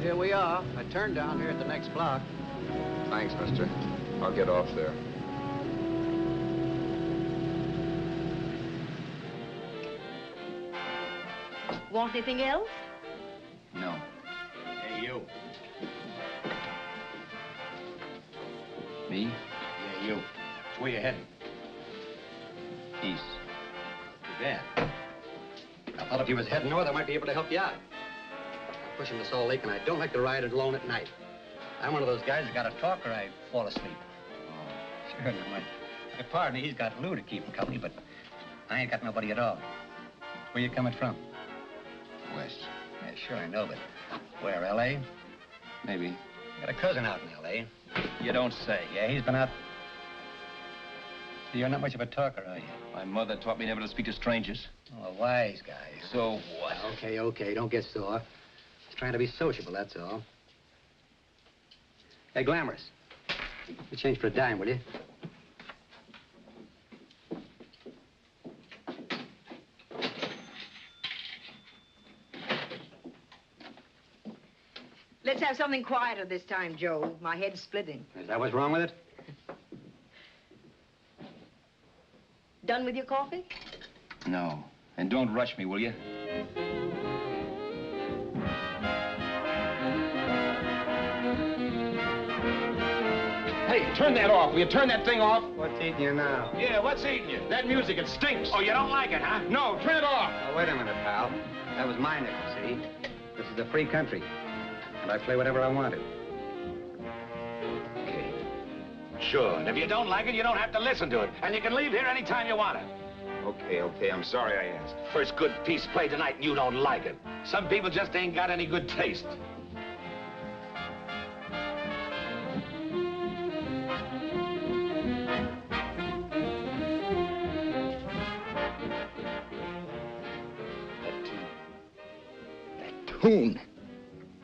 Here we are. I turned down here at the next block. Thanks, mister. I'll get off there. Want anything else? No. Hey, you. Me? Yeah, you. Where you heading? East. Too bad. I thought if you was heading north, I might be able to help you out. Pushing the Salt Lake, and I don't like to ride it alone at night. I'm one of those guys that got to talk or I fall asleep. Oh, sure, no, my partner, he's got Lou to keep him company, but I ain't got nobody at all. Where you coming from? West. Yeah, sure, I know, but where, L.A.? Maybe. Got a cousin out in L.A. You don't say. Yeah, he's been out. You're not much of a talker, are you? My mother taught me never to speak to strangers. Oh, a wise guy. So what? Okay, don't get sore. Trying to be sociable, that's all. Hey, Glamorous. You change for a dime, will you? Let's have something quieter this time, Joe. My head's splitting. Is that what's wrong with it? Done with your coffee? No. And don't rush me, will you? Hey, turn that off. Will you turn that thing off? What's eating you now? Yeah, what's eating you? That music, it stinks. Oh, you don't like it, huh? No, turn it off. Oh, wait a minute, pal. That was my nickel, see? This is a free country, and I play whatever I wanted. Okay. Sure, and if you don't like it, you don't have to listen to it. And you can leave here anytime you want it. Okay, I'm sorry I asked. First good piece played tonight and you don't like it. Some people just ain't got any good taste. That tune.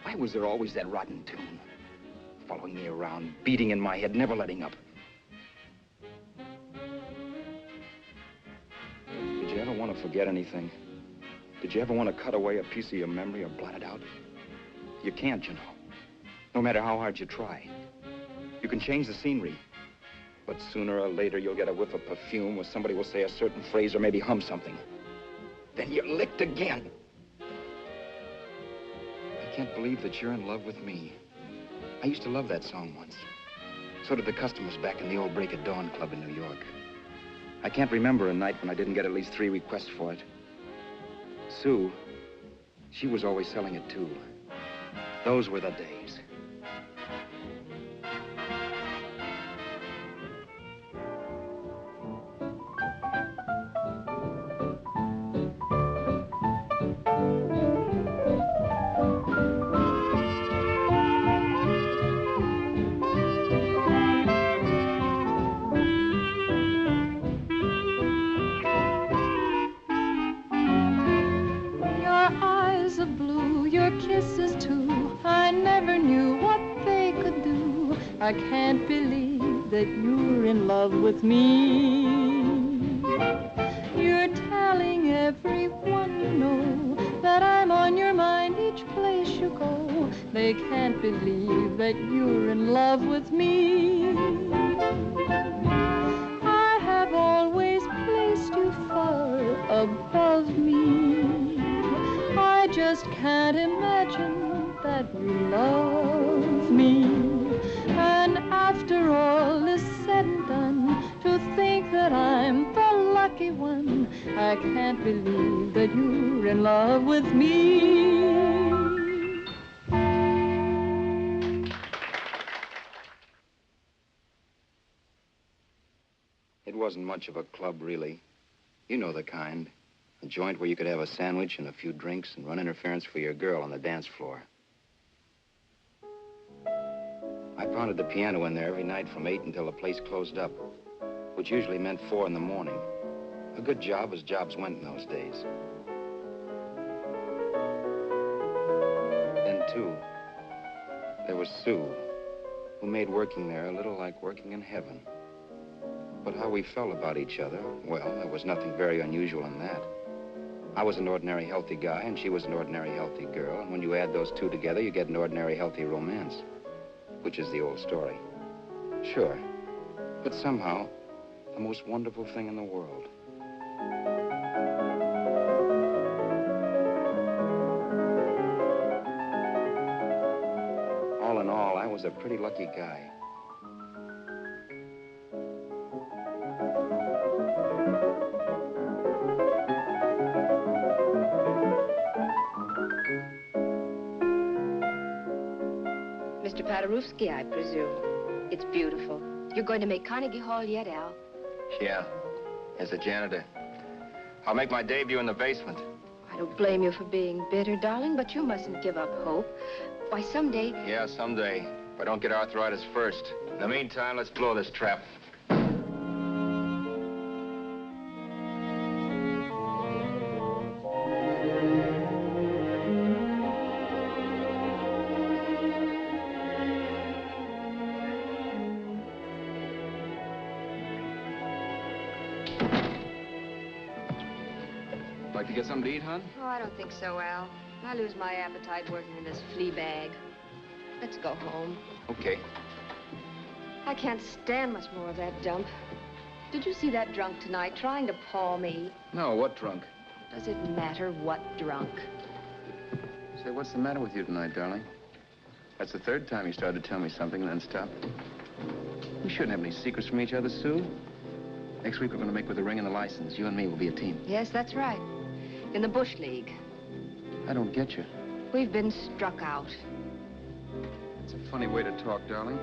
Why was there always that rotten tune? Following me around, beating in my head, never letting up. Did you ever want to forget anything? Did you ever want to cut away a piece of your memory or blot it out? You can't, you know. No matter how hard you try. You can change the scenery, but sooner or later you'll get a whiff of perfume or somebody will say a certain phrase or maybe hum something. Then you're licked again. I can't believe that you're in love with me. I used to love that song once. So did the customers back in the old Break of Dawn club in New York. I can't remember a night when I didn't get at least 3 requests for it. Sue, she was always selling it too. Those were the days. Your eyes of blue, your kisses too. I never knew I can't believe that you're in love with me. You're telling everyone you know that I'm on your mind each place you go. They can't believe that you're in love with me. I have always placed you far above me. I just can't imagine that you love me. And after all is said and done, to think that I'm the lucky one, I can't believe that you're in love with me. It wasn't much of a club, really. You know the kind. A joint where you could have a sandwich and a few drinks and run interference for your girl on the dance floor. I pounded the piano in there every night from 8 until the place closed up, which usually meant 4 in the morning. A good job as jobs went in those days. Then, too, there was Sue, who made working there a little like working in heaven. But how we felt about each other, well, there was nothing very unusual in that. I was an ordinary healthy guy, and she was an ordinary healthy girl, and when you add those two together, you get an ordinary healthy romance, which is the old story. Sure, but somehow, the most wonderful thing in the world. All in all, I was a pretty lucky guy. Mr. Paderewski, I presume. It's beautiful. You're going to make Carnegie Hall yet, Al? Yeah, as a janitor. I'll make my debut in the basement. I don't blame you for being bitter, darling, but you mustn't give up hope. Why, someday... Yeah, someday. If I don't get arthritis first. In the meantime, let's blow this trap. Like to get something to eat, hon? Oh, I don't think so, Al. I lose my appetite working in this flea bag. Let's go home. Okay. I can't stand much more of that dump. Did you see that drunk tonight trying to paw me? No, what drunk? Does it matter what drunk? Say, what's the matter with you tonight, darling? That's the third time you started to tell me something and then stopped. We shouldn't have any secrets from each other, Sue. Next week, we're going to make with the ring and the license. You and me will be a team. Yes, that's right. In the Bush League. I don't get you. We've been struck out. It's a funny way to talk, darling.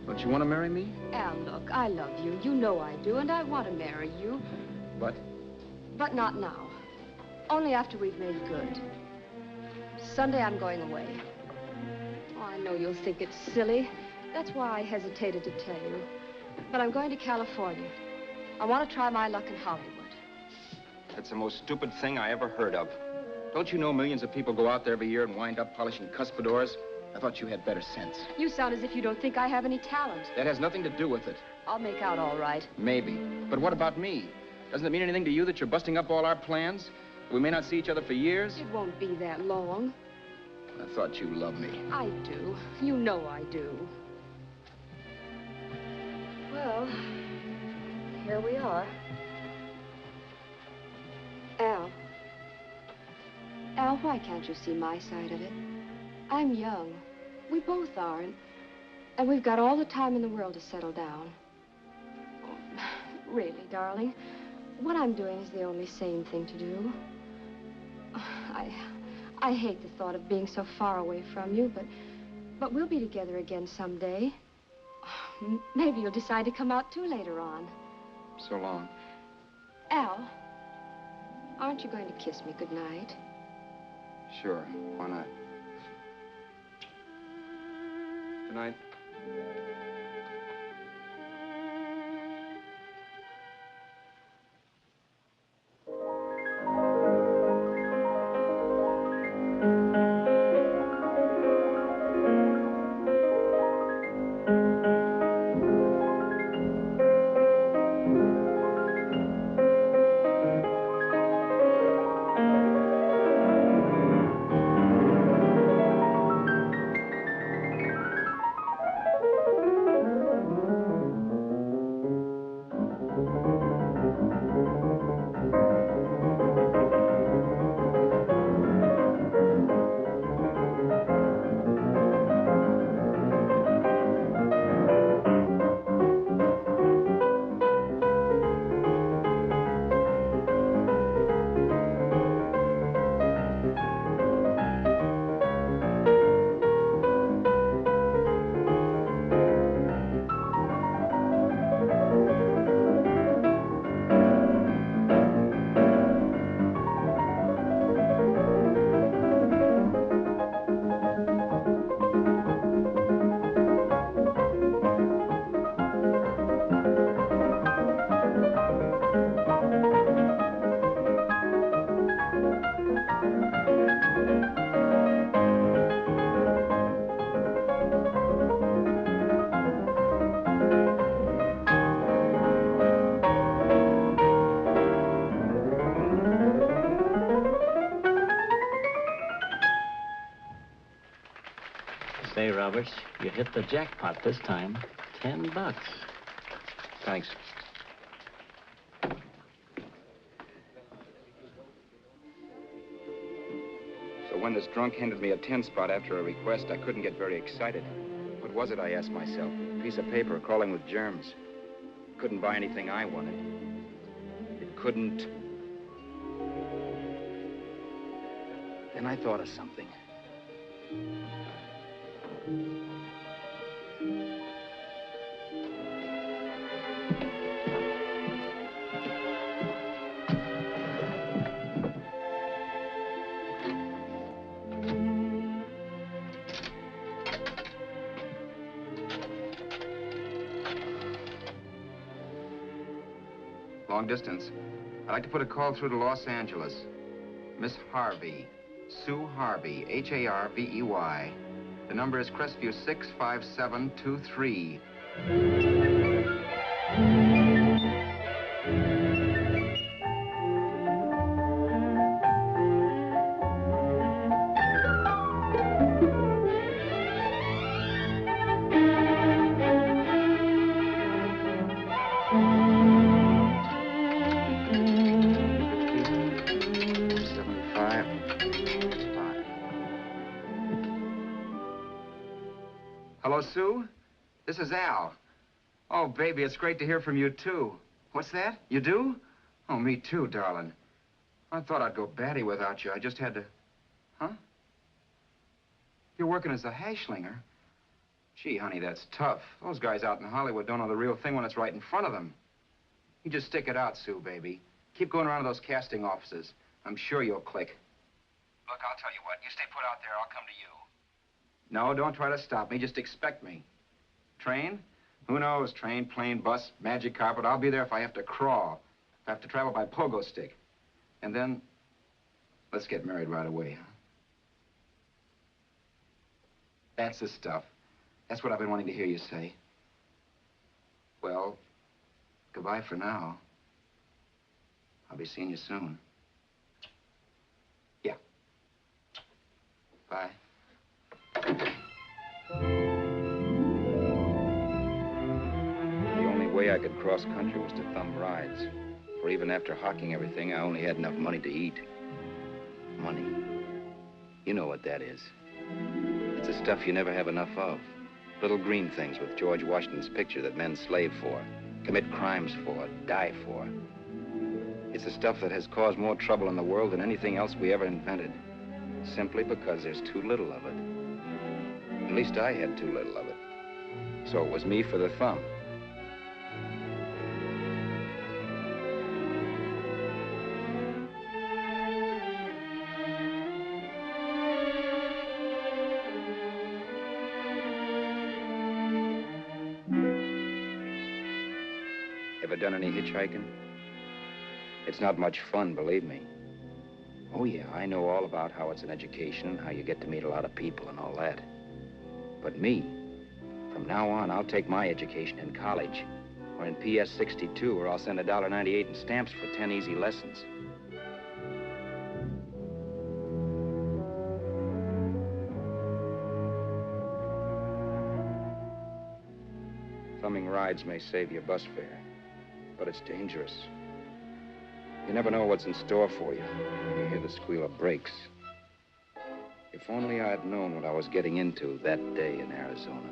Don't you want to marry me? Al, look, I love you. You know I do, and I want to marry you. But? But not now. Only after we've made good. Sunday, I'm going away. Oh, I know you'll think it's silly. That's why I hesitated to tell you. But I'm going to California. I want to try my luck in Hollywood. That's the most stupid thing I ever heard of. Don't you know millions of people go out there every year and wind up polishing cuspidors? I thought you had better sense. You sound as if you don't think I have any talent. That has nothing to do with it. I'll make out all right. Maybe. But what about me? Doesn't it mean anything to you that you're busting up all our plans? We may not see each other for years? It won't be that long. I thought you loved me. I do. You know I do. Well, here we are. Al. Al, why can't you see my side of it? I'm young. We both are, and we've got all the time in the world to settle down. Really, darling, what I'm doing is the only sane thing to do. I hate the thought of being so far away from you, but we'll be together again someday. Maybe you'll decide to come out too later on. So long. Al, aren't you going to kiss me goodnight? Sure, why not? Good night. Okay, Roberts. You hit the jackpot this time. $10. Thanks. So when this drunk handed me a 10 spot after a request, I couldn't get very excited. What was it, I asked myself? A piece of paper crawling with germs. Couldn't buy anything I wanted. It couldn't... Then I thought of something. Long distance. I'd like to put a call through to Los Angeles. Miss Harvey. Sue Harvey, Harvey. The number is Crestview 65723. Hello, Sue? This is Al. Oh, baby, it's great to hear from you, too. What's that? You do? Oh, me too, darling. I thought I'd go batty without you. I just had to... Huh? You're working as a hashlinger? Gee, honey, that's tough. Those guys out in Hollywood don't know the real thing when it's right in front of them. You just stick it out, Sue, baby. Keep going around to those casting offices. I'm sure you'll click. Look, I'll tell you what. You stay put out there, I'll come to you. No, don't try to stop me. Just expect me. Train? Who knows? Train, plane, bus, magic carpet. I'll be there if I have to crawl. If I have to travel by pogo stick. And then, let's get married right away, huh? That's the stuff. That's what I've been wanting to hear you say. Well, goodbye for now. I'll be seeing you soon. Yeah. Bye. The only way I could cross country was to thumb rides. For even after hawking everything, I only had enough money to eat. Money. You know what that is. It's the stuff you never have enough of. Little green things with George Washington's picture that men slave for, commit crimes for, die for. It's the stuff that has caused more trouble in the world than anything else we ever invented. Simply because there's too little of it. At least I had too little of it. So it was me for the thumb. Ever done any hitchhiking? It's not much fun, believe me. Oh, yeah, I know all about how it's an education and how you get to meet a lot of people and all that. But me, from now on, I'll take my education in college or in PS 62, or I'll send $1.98 in stamps for 10 easy lessons. Thumbing rides may save your bus fare, but it's dangerous. You never know what's in store for you when you hear the squeal of brakes. If only I had known what I was getting into that day in Arizona.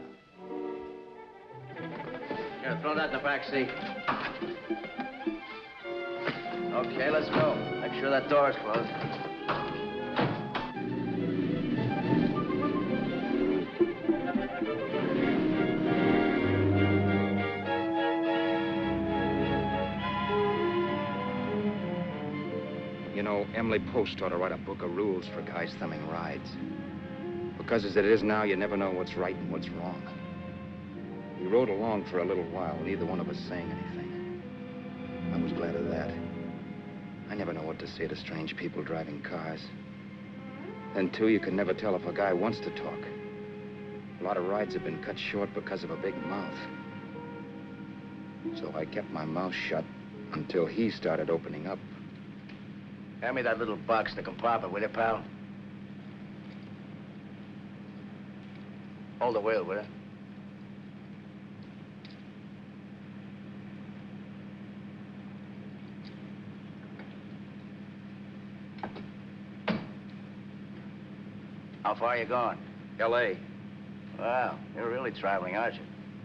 Here, throw that in the back seat. Okay, let's go. Make sure that door's closed. You know, Emily Post ought to write a book of rules for guys thumbing rides. Because as it is now, you never know what's right and what's wrong. We rode along for a little while, neither one of us saying anything. I was glad of that. I never know what to say to strange people driving cars. Then, too, you can never tell if a guy wants to talk. A lot of rides have been cut short because of a big mouth. So I kept my mouth shut until he started opening up. Hand me that little box in the compartment, will you, pal? Hold the wheel, will you? How far are you going? L.A. Well, you're really traveling, aren't you?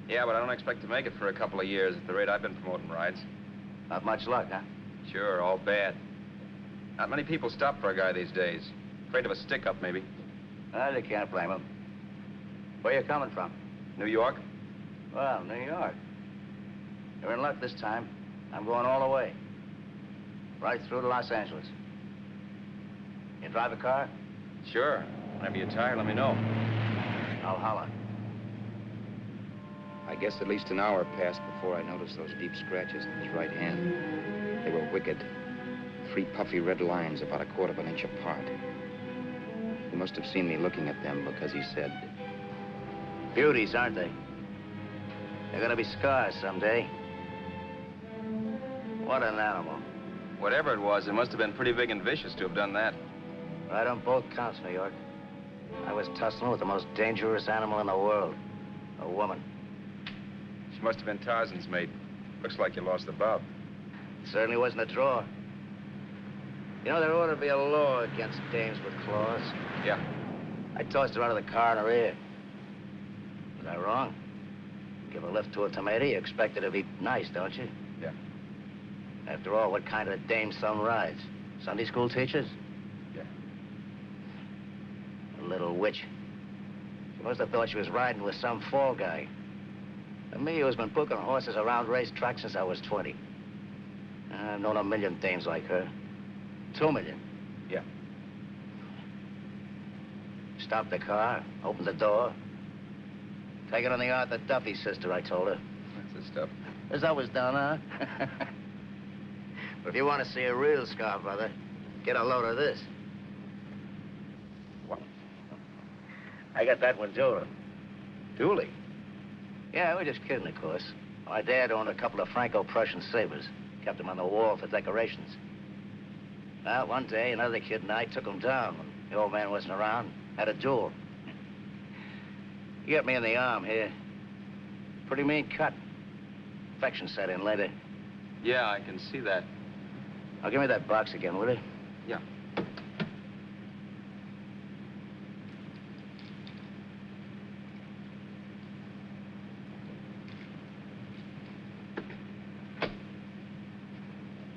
Yeah, but I don't expect to make it for a couple of years at the rate I've been promoting rides. Not much luck, huh? Sure, all bad. Not many people stop for a guy these days. Afraid of a stick-up, maybe. Well, you can't blame him. Where you coming from? New York? Well, New York. You're in luck this time. I'm going all the way. Right through to Los Angeles. You drive a car? Sure. Whenever you're tired, let me know. I'll holler. I guess at least an hour passed before I noticed those deep scratches in his right hand. They were wicked. 3 puffy red lines about 1/4 of an inch apart. He must have seen me looking at them because he said, Beauties, aren't they? They're gonna be scars someday. What an animal. Whatever it was, it must have been pretty big and vicious to have done that. Right on both counts, New York. I was tussling with the most dangerous animal in the world. A woman. She must have been Tarzan's mate. Looks like you lost the bob. Certainly wasn't a draw. You know, there ought to be a law against dames with claws. Yeah. I tossed her out of the car in her ear. Was I wrong? Give a lift to a tomato, you expect her to be nice, don't you? Yeah. After all, what kind of a dame some rides? Sunday school teachers? Yeah. A little witch. She must have thought she was riding with some fall guy. And me, who's been booking horses around racetracks since I was 20. I've known a million dames like her. 2 million. Yeah. Stopped the car, opened the door. Take it on the Arthur Duffy sister, I told her. That's the stuff. As I was done, huh? But if you want to see a real scar, brother, get a load of this. What? I got that one, Detour. Dooley? Yeah, we're just kidding, of course. My dad owned a couple of Franco-Prussian sabers. Kept them on the wall for decorations. Well, one day, another kid and I took them down when the old man wasn't around. Had a duel. He got me in the arm here. Pretty mean cut. Infection set in later. Yeah, I can see that. Now, give me that box again, will you? Yeah.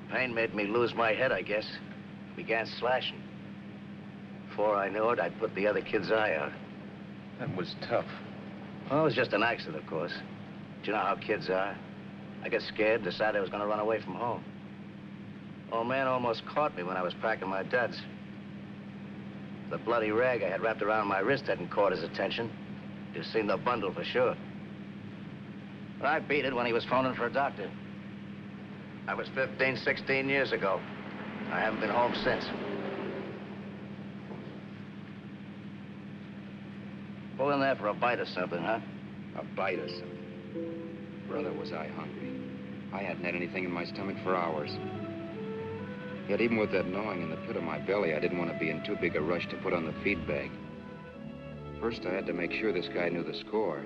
Pain made me lose my head, I guess. Began slashing. Before I knew it, I'd put the other kid's eye out. That was tough. Well, it was just an accident, of course. But you know how kids are. I got scared, decided I was going to run away from home. Old man almost caught me when I was packing my duds. The bloody rag I had wrapped around my wrist hadn't caught his attention. You've seen the bundle for sure. But I beat it when he was phoning for a doctor. That was 15, 16 years ago. I haven't been home since. Pull in there for a bite or something, huh? a bite or something. Brother, was I hungry. I hadn't had anything in my stomach for hours. Yet even with that gnawing in the pit of my belly, I didn't want to be in too big a rush to put on the feed bag. First, I had to make sure this guy knew the score.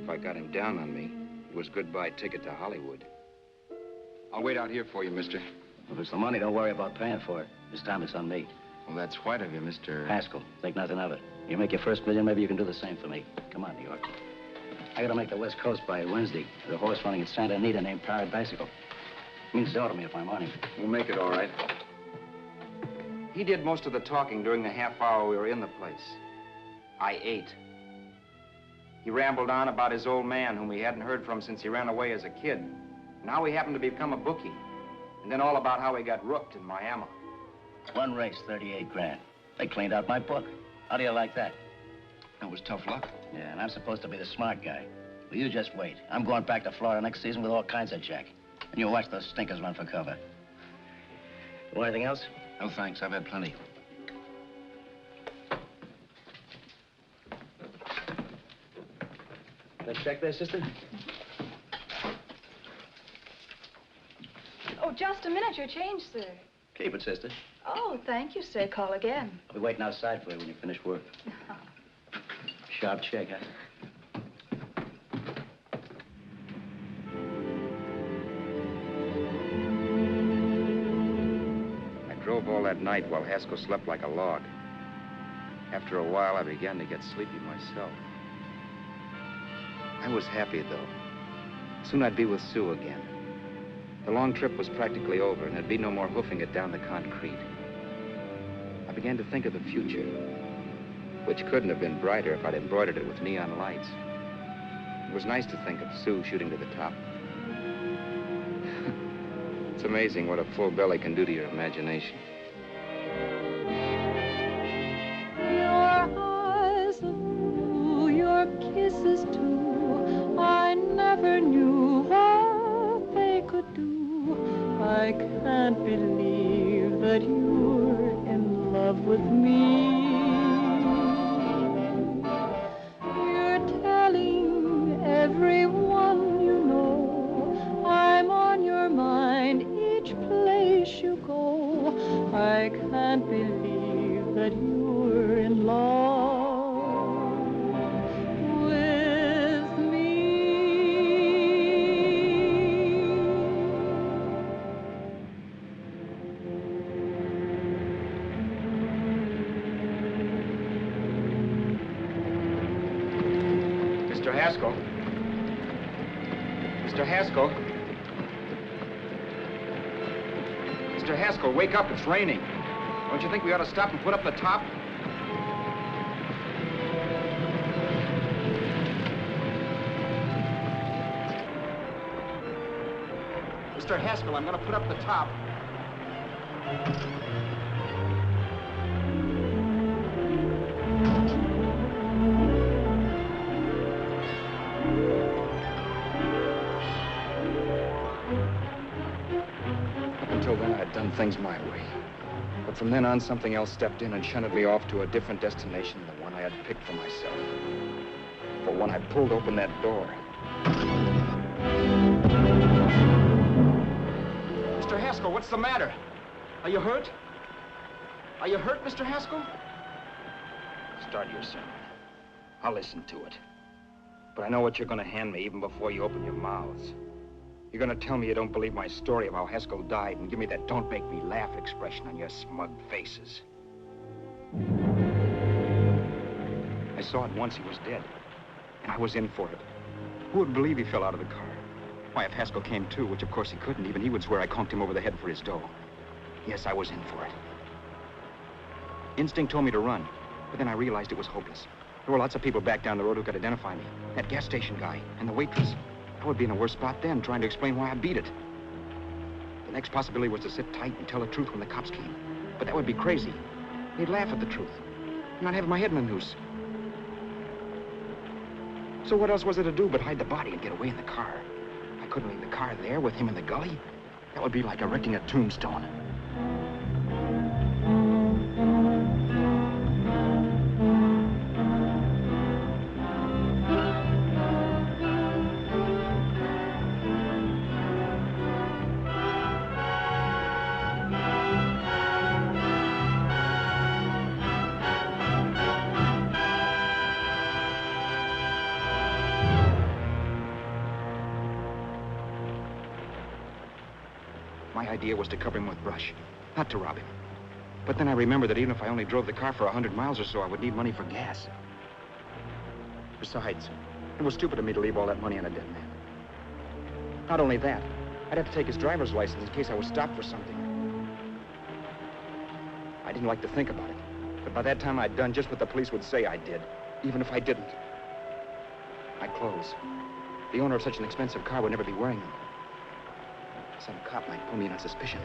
If I got him down on me, it was goodbye ticket to Hollywood. I'll wait out here for you, mister. If it's the money, don't worry about paying for it. This time it's on me. Well, that's white of you, Mr. Haskell, think nothing of it. You make your first million, maybe you can do the same for me. Come on, New York. I gotta make the West Coast by Wednesday. There's a horse running at Santa Anita named Paradiesical. Means dough to me if I'm on him. We'll make it all right. He did most of the talking during the half hour we were in the place. I ate. He rambled on about his old man, whom he hadn't heard from since he ran away as a kid. And how he happened to become a bookie. And then all about how he got rooked in Miami. One race, 38 grand. They cleaned out my book. How do you like that? That was tough luck. Yeah, and I'm supposed to be the smart guy. Well, you just wait. I'm going back to Florida next season with all kinds of jack. And you watch those stinkers run for cover. Want anything else? No, thanks. I've had plenty. That check there, sister? Oh, just a minute. Your change, sir. Keep it, sister. Oh, thank you, sir. Call again. I'll be waiting outside for you when you finish work. Sharp check, huh? drove all that night while Haskell slept like a log. After a while, I began to get sleepy myself. I was happy, though. Soon I'd be with Sue again. The long trip was practically over, and there'd be no more hoofing it down the concrete. I began to think of the future, which couldn't have been brighter if I'd embroidered it with neon lights. It was nice to think of Sue shooting to the top. It's amazing what a full belly can do to your imagination. Your eyes of blue, your kisses too, I never knew what they could do. I can't believe that you're in love with me. You're telling everyone you know I'm on your mind each place you go. I can't believe that you're in love with me. Mr. Haskell. Mr. Haskell. Mr. Haskell, wake up. It's raining. Don't you think we ought to stop and put up the top? Mr. Haskell, I'm going to put up the top. Until then, I'd done things my way. But from then on, something else stepped in and shunted me off to a different destination than the one I had picked for myself. For when I pulled open that door... Mr. Haskell, what's the matter? Are you hurt? Are you hurt, Mr. Haskell? Start your sermon. I'll listen to it. But I know what you're going to hand me even before you open your mouths. You're going to tell me you don't believe my story of how Haskell died and give me that don't make me laugh expression on your smug faces. I saw at once he was dead, and I was in for it. Who would believe he fell out of the car? Why, if Haskell came too, which of course he couldn't, even he would swear I conked him over the head for his dough. Yes, I was in for it. Instinct told me to run, but then I realized it was hopeless. There were lots of people back down the road who could identify me. That gas station guy and the waitress. I would be in a worse spot then, trying to explain why I beat it. The next possibility was to sit tight and tell the truth when the cops came. But that would be crazy. They'd laugh at the truth. And I'd have my head in a noose. So what else was there to do but hide the body and get away in the car? I couldn't leave the car there with him in the gully. That would be like erecting a tombstone. My idea was to cover him with brush, not to rob him. But then I remembered that even if I only drove the car for 100 miles or so, I would need money for gas. Besides, it was stupid of me to leave all that money on a dead man. Not only that, I'd have to take his driver's license in case I was stopped for something. I didn't like to think about it, but by that time I'd done just what the police would say I did, even if I didn't. My clothes. The owner of such an expensive car would never be wearing them. Some cop might pull me in on suspicion.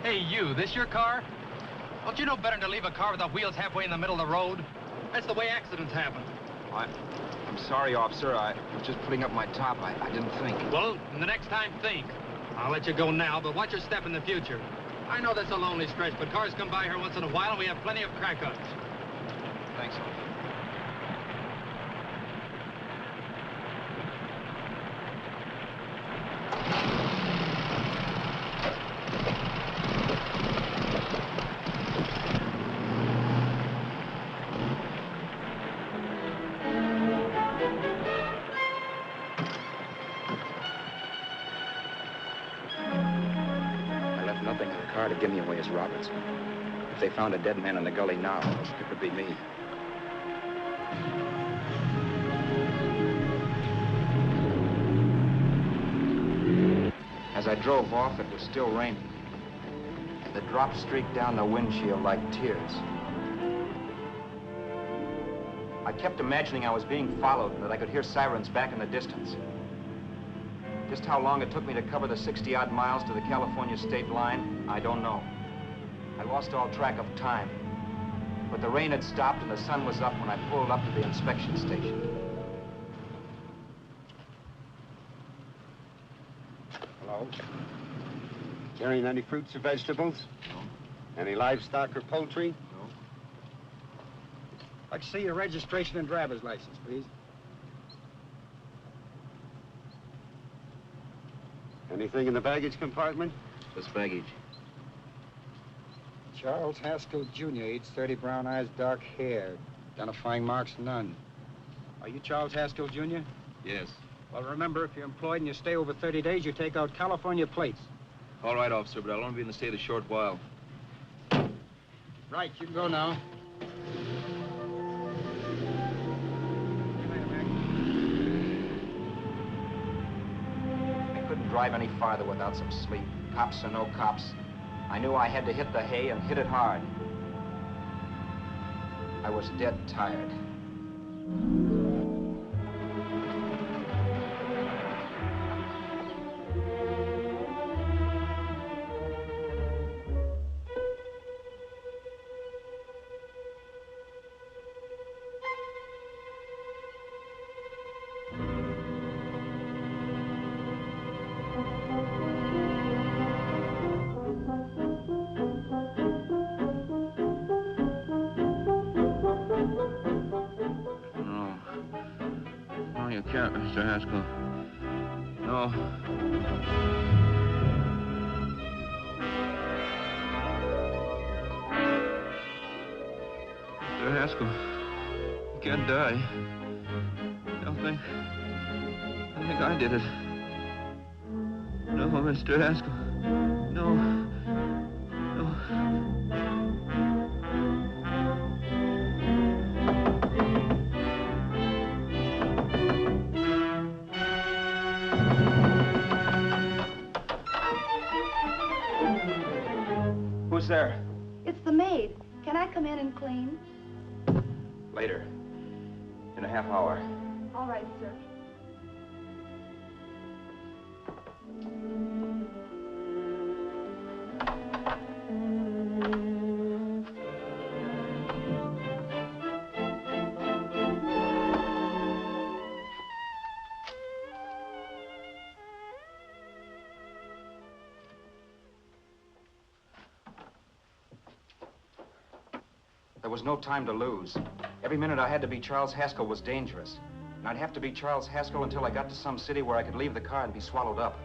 Hey, you, this your car? Don't you know better than to leave a car with the wheels halfway in the middle of the road? That's the way accidents happen. I'm sorry, officer. I was just putting up my top. I didn't think. Well, the next time, think. I'll let you go now, but watch your step in the future. I know that's a lonely stretch, but cars come by here once in a while, and we have plenty of crack-ups. Thanks, officer. could give me away as Roberts. If they found a dead man in the gully now, it would be me. As I drove off, it was still raining. The drops streaked down the windshield like tears. I kept imagining I was being followed and that I could hear sirens back in the distance. Just how long it took me to cover the 60-odd miles to the California state line, I don't know. I lost all track of time. But the rain had stopped and the sun was up when I pulled up to the inspection station. Hello? Carrying any fruits or vegetables? No. Any livestock or poultry? No. I'd like to see your registration and driver's license, please. Anything in the baggage compartment? Just baggage. Charles Haskell, Jr., age 30, brown eyes, dark hair. Identifying marks, none. Are you Charles Haskell, Jr.? Yes. Well, remember, if you're employed and you stay over 30 days, you take out California plates. All right, officer, but I'll only be in the state a short while. Right, you can go now. I couldn't drive any farther without some sleep. Cops or no cops, I knew I had to hit the hay and hit it hard. I was dead tired. Mr. Haskell. No. Mr. Haskell, you can't die. They'll think I did it. No, Mr. Haskell. No. No. Who's there? It's the maid. Can I come in and clean? Later. In a half hour. All right, sir. There was no time to lose. Every minute I had to be Charles Haskell was dangerous. And I'd have to be Charles Haskell until I got to some city where I could leave the car and be swallowed up.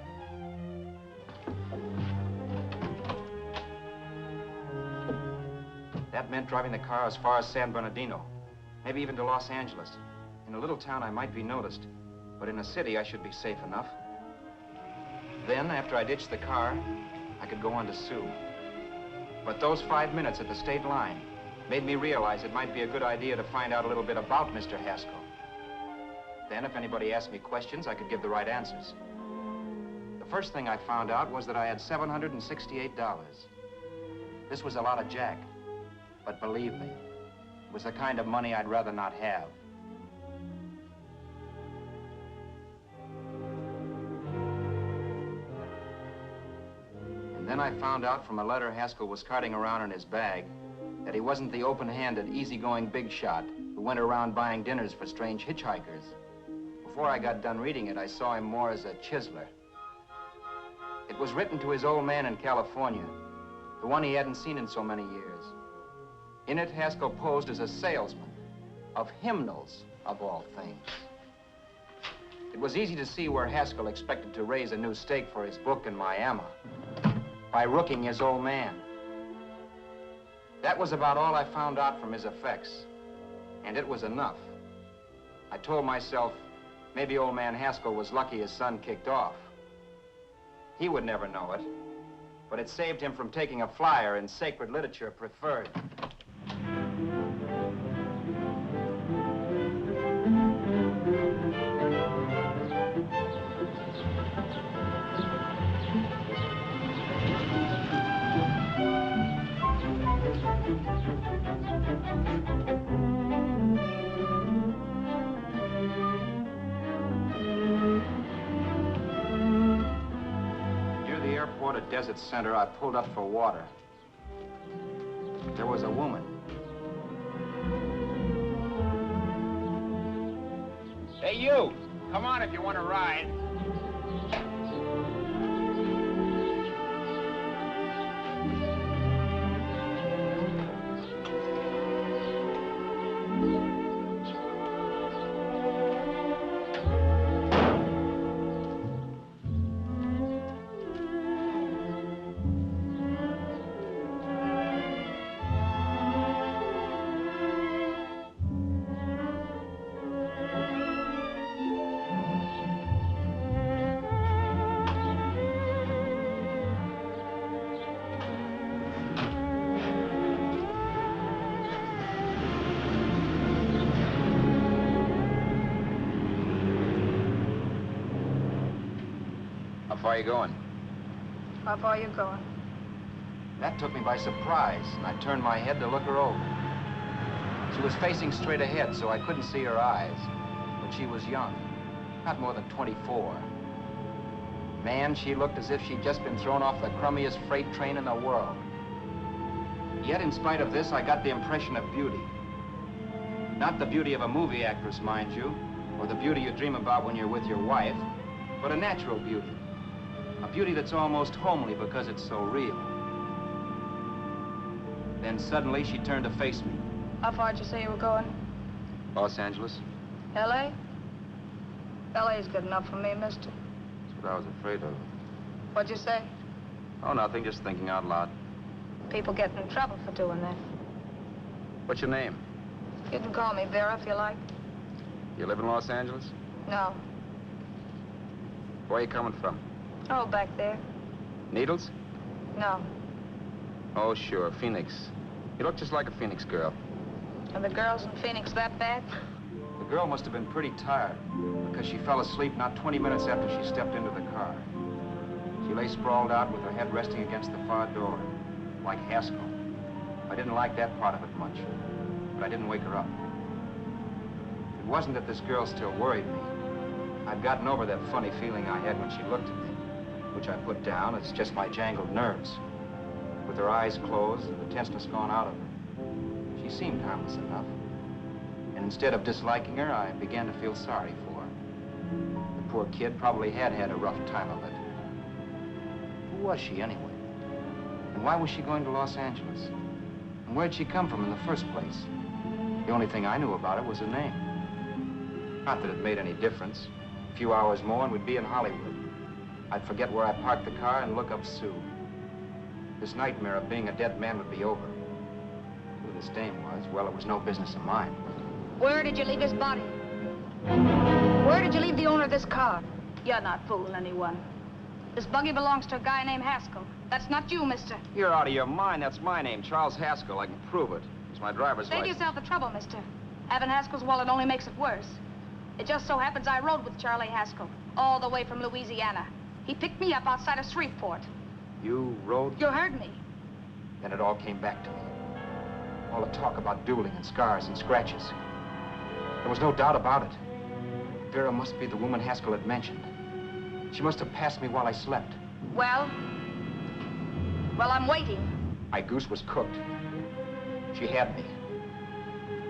That meant driving the car as far as San Bernardino, maybe even to Los Angeles. In a little town, I might be noticed, but in a city, I should be safe enough. Then, after I ditched the car, I could go on to Sue. But those 5 minutes at the state line made me realize it might be a good idea to find out a little bit about Mr. Haskell. Then, if anybody asked me questions, I could give the right answers. The first thing I found out was that I had $768. This was a lot of jack, but believe me, it was the kind of money I'd rather not have. And then I found out from a letter Haskell was carting around in his bag that he wasn't the open-handed, easygoing big shot who went around buying dinners for strange hitchhikers. Before I got done reading it, I saw him more as a chiseler. It was written to his old man in California, the one he hadn't seen in so many years. In it, Haskell posed as a salesman of hymnals, of all things. It was easy to see where Haskell expected to raise a new stake for his book in Miami by rooking his old man. That was about all I found out from his effects, and it was enough. I told myself, maybe old man Haskell was lucky his son kicked off. He would never know it, but it saved him from taking a flyer in sacred literature preferred. At Desert Center, I pulled up for water. There was a woman. Hey, you! Come on if you want to ride. How far are you going? How far are you going? That took me by surprise, and I turned my head to look her over. She was facing straight ahead, so I couldn't see her eyes. But she was young, not more than 24. Man, she looked as if she'd just been thrown off the crummiest freight train in the world. Yet, in spite of this, I got the impression of beauty. Not the beauty of a movie actress, mind you, or the beauty you dream about when you're with your wife, but a natural beauty. A beauty that's almost homely because it's so real. Then suddenly she turned to face me. How far did you say you were going? Los Angeles? L.A.? L.A.'s good enough for me, mister. That's what I was afraid of. What'd you say? Oh, nothing, just thinking out loud. People get in trouble for doing that. What's your name? You can call me Vera if you like. You live in Los Angeles? No. Where are you coming from? Oh, back there. Needles? No. Oh, sure, Phoenix. You look just like a Phoenix girl. Are the girls in Phoenix that bad? The girl must have been pretty tired, because she fell asleep not 20 minutes after she stepped into the car. She lay sprawled out with her head resting against the far door, like Haskell. I didn't like that part of it much, but I didn't wake her up. It wasn't that this girl still worried me. I'd gotten over that funny feeling I had when she looked at me, which I put down as just my jangled nerves. With her eyes closed and the tenseness gone out of her, she seemed harmless enough. And instead of disliking her, I began to feel sorry for her. The poor kid probably had had a rough time of it. Who was she, anyway? And why was she going to Los Angeles? And where'd she come from in the first place? The only thing I knew about her was her name. Not that it made any difference. A few hours more and we'd be in Hollywood. I'd forget where I parked the car and look up Sue. This nightmare of being a dead man would be over. Who this dame was, well, it was no business of mine. Where did you leave his body? Where did you leave the owner of this car? You're not fooling anyone. This buggy belongs to a guy named Haskell. That's not you, mister. You're out of your mind. That's my name, Charles Haskell. I can prove it. It's my driver's Save license. yourself the trouble, mister. Having Haskell's wallet only makes it worse. It just so happens I rode with Charlie Haskell, all the way from Louisiana. He picked me up outside of Shreveport. You rode? You heard me. Then it all came back to me. All the talk about dueling and scars and scratches. There was no doubt about it. Vera must be the woman Haskell had mentioned. She must have passed me while I slept. Well, I'm waiting. My goose was cooked. She had me.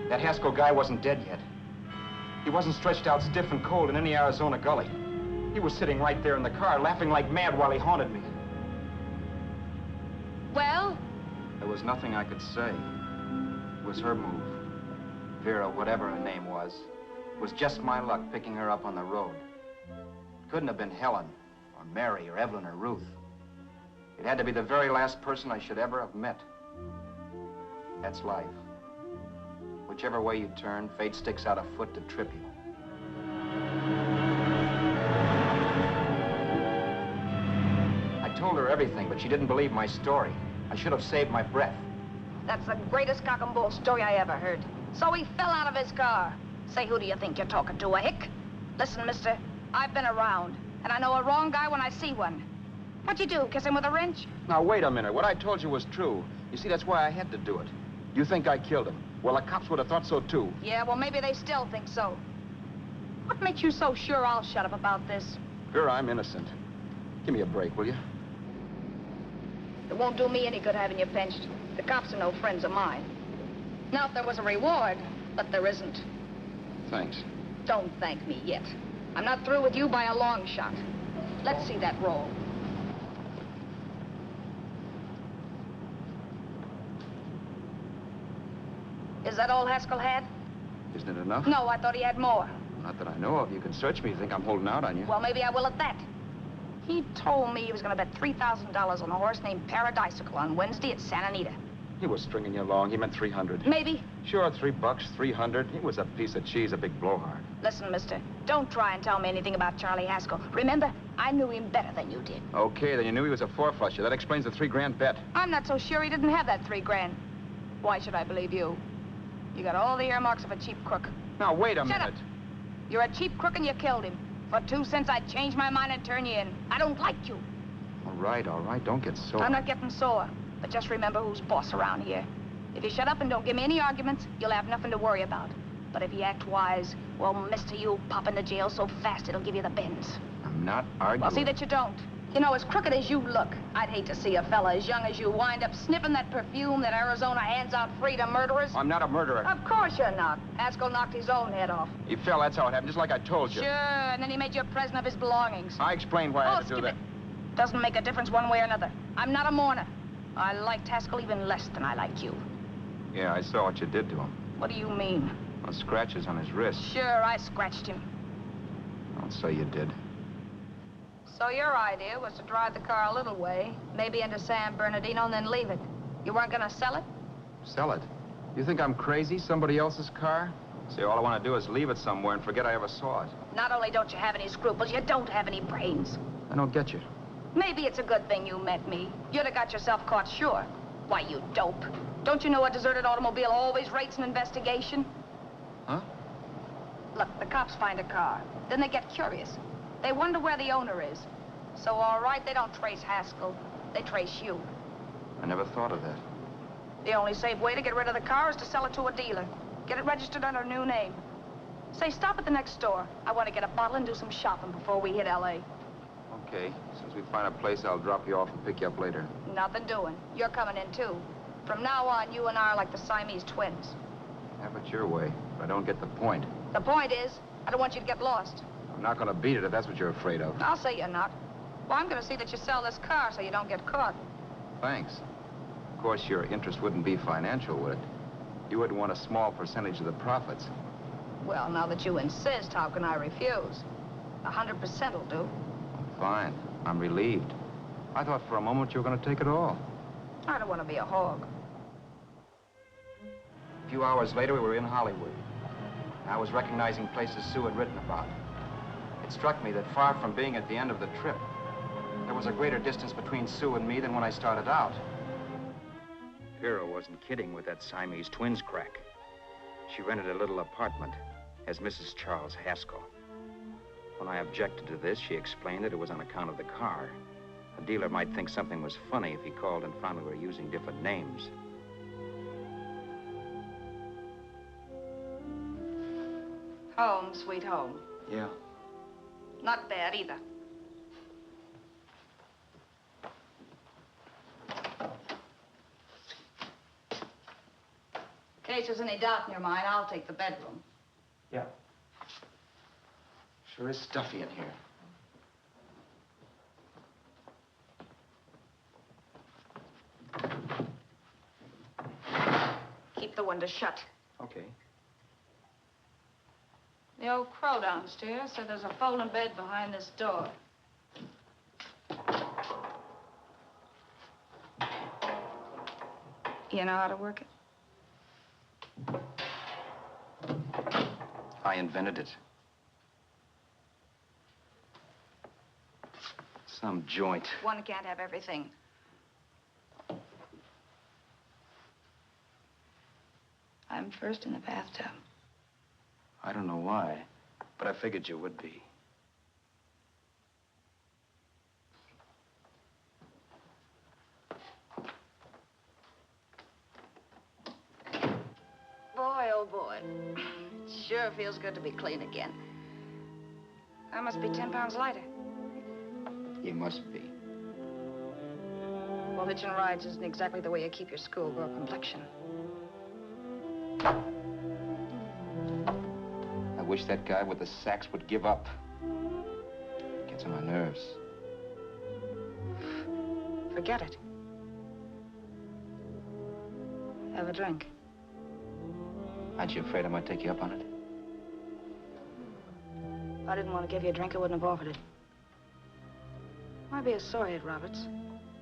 That Haskell guy wasn't dead yet. He wasn't stretched out stiff and cold in any Arizona gully. He was sitting right there in the car, laughing like mad while he haunted me. Well? There was nothing I could say. It was her move. Vera, whatever her name was just my luck picking her up on the road. It couldn't have been Helen, or Mary, or Evelyn, or Ruth. It had to be the very last person I should ever have met. That's life. Whichever way you turn, fate sticks out a foot to trip you. I told her everything, but she didn't believe my story. I should have saved my breath. That's the greatest cock and bull story I ever heard. So he fell out of his car. Say, who do you think you're talking to, a hick? Listen, mister, I've been around, and I know a wrong guy when I see one. What'd you do, kiss him with a wrench? Now, wait a minute. What I told you was true. You see, that's why I had to do it. You think I killed him. Well, the cops would have thought so, too. Yeah, well, maybe they still think so. What makes you so sure I'll shut up about this? Girl, I'm innocent. Give me a break, will you? It won't do me any good having you pinched. The cops are no friends of mine. Now, if there was a reward, but there isn't. Thanks. Don't thank me yet. I'm not through with you by a long shot. Let's see that roll. Is that all Haskell had? Isn't it enough? No, I thought he had more. Not that I know of. You can search me. You think I'm holding out on you? Well, maybe I will at that. He told me he was going to bet $3,000 on a horse named Paradisical on Wednesday at Santa Anita. He was stringing you along. He meant 300. Maybe. Sure, $3, 300. He was a piece of cheese, a big blowhard. Listen, mister, don't try and tell me anything about Charlie Haskell. Remember, I knew him better than you did. Okay, then you knew he was a four-flusher. That explains the $3 bet. I'm not so sure he didn't have that $3,000. Why should I believe you? You got all the earmarks of a cheap crook. Now, wait a Shut minute. up. You're a cheap crook and you killed him. For 2 cents, I'd change my mind and turn you in. I don't like you. All right. Don't get sore. I'm not getting sore. But just remember who's boss around here. If you shut up and don't give me any arguments, you'll have nothing to worry about. But if you act wise, well, mister, you'll pop into jail so fast it'll give you the bends. I'm not arguing. Well, see that you don't. You know, as crooked as you look, I'd hate to see a fella as young as you wind up sniffing that perfume that Arizona hands out free to murderers. I'm not a murderer. Of course you're not. Haskell knocked his own head off. He fell, that's how it happened, just like I told you. Sure, and then he made you a present of his belongings. I explained why I had to do skip that. it. Doesn't make a difference one way or another. I'm not a mourner. I liked Haskell even less than I liked you. Yeah, I saw what you did to him. What do you mean? Well, scratches on his wrist. Sure, I scratched him. I'll say you did. So your idea was to drive the car a little way, maybe into San Bernardino, and then leave it. You weren't gonna sell it? Sell it? You think I'm crazy? Somebody else's car? See, all I want to do is leave it somewhere and forget I ever saw it. Not only don't you have any scruples, you don't have any brains. I don't get you. Maybe it's a good thing you met me. You'd have got yourself caught, sure. Why, you dope. Don't you know a deserted automobile always rates an investigation? Huh? Look, the cops find a car. Then they get curious. They wonder where the owner is. So, all right, they don't trace Haskell. They trace you. I never thought of that. The only safe way to get rid of the car is to sell it to a dealer. Get it registered under a new name. Say, stop at the next store. I want to get a bottle and do some shopping before we hit L.A. Okay. As soon as we find a place, I'll drop you off and pick you up later. Nothing doing. You're coming in, too. From now on, you and I are like the Siamese twins. Have it your way, but I don't get the point. The point is, I don't want you to get lost. I'm not going to beat it if that's what you're afraid of. I'll say you're not. Well, I'm going to see that you sell this car so you don't get caught. Thanks. Of course, your interest wouldn't be financial, would it? You would want a small percentage of the profits. Well, now that you insist, how can I refuse? 100% will do. Fine. I'm relieved. I thought for a moment you were going to take it all. I don't want to be a hog. A few hours later, we were in Hollywood. I was recognizing places Sue had written about. It struck me that far from being at the end of the trip, there was a greater distance between Sue and me than when I started out. Vera wasn't kidding with that Siamese twins crack. She rented a little apartment as Mrs. Charles Haskell. When I objected to this, she explained that it was on account of the car. A dealer might think something was funny if he called and found we were using different names. Home, sweet home. Yeah. Not bad, either. In case there's any doubt in your mind, I'll take the bedroom. Yeah. Sure is stuffy in here. Keep the window shut. Okay. The old crow downstairs said there's a folding bed behind this door. You know how to work it? I invented it. Some joint. One can't have everything. I'm first in the bathtub. I don't know why, but I figured you would be. Boy, oh boy. It sure feels good to be clean again. I must be 10 pounds lighter. You must be. Well, hitching rides isn't exactly the way you keep your schoolgirl complexion. I wish that guy with the sax would give up. Gets on my nerves. Forget it. Have a drink. Aren't you afraid I might take you up on it? If I didn't want to give you a drink, I wouldn't have offered it. Why be a sorehead, Roberts?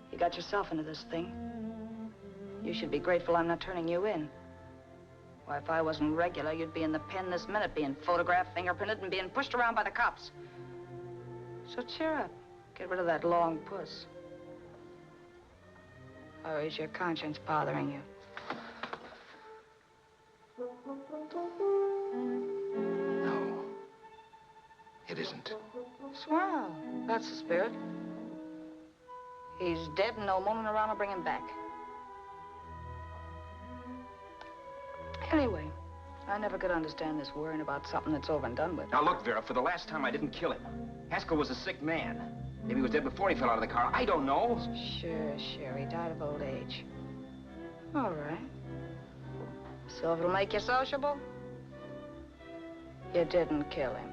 You got yourself into this thing. You should be grateful I'm not turning you in. Why, if I wasn't regular, you'd be in the pen this minute, being photographed, fingerprinted, and being pushed around by the cops. So cheer up. Get rid of that long puss. Or is your conscience bothering you? No. It isn't. Swell. That's the spirit. He's dead and no moaning around will bring him back. Anyway, I never could understand this worrying about something that's over and done with. Now look, Vera, for the last time I didn't kill him. Haskell was a sick man. Maybe he was dead before he fell out of the car. I don't know. Sure, he died of old age. All right. So if it'll make you sociable, you didn't kill him.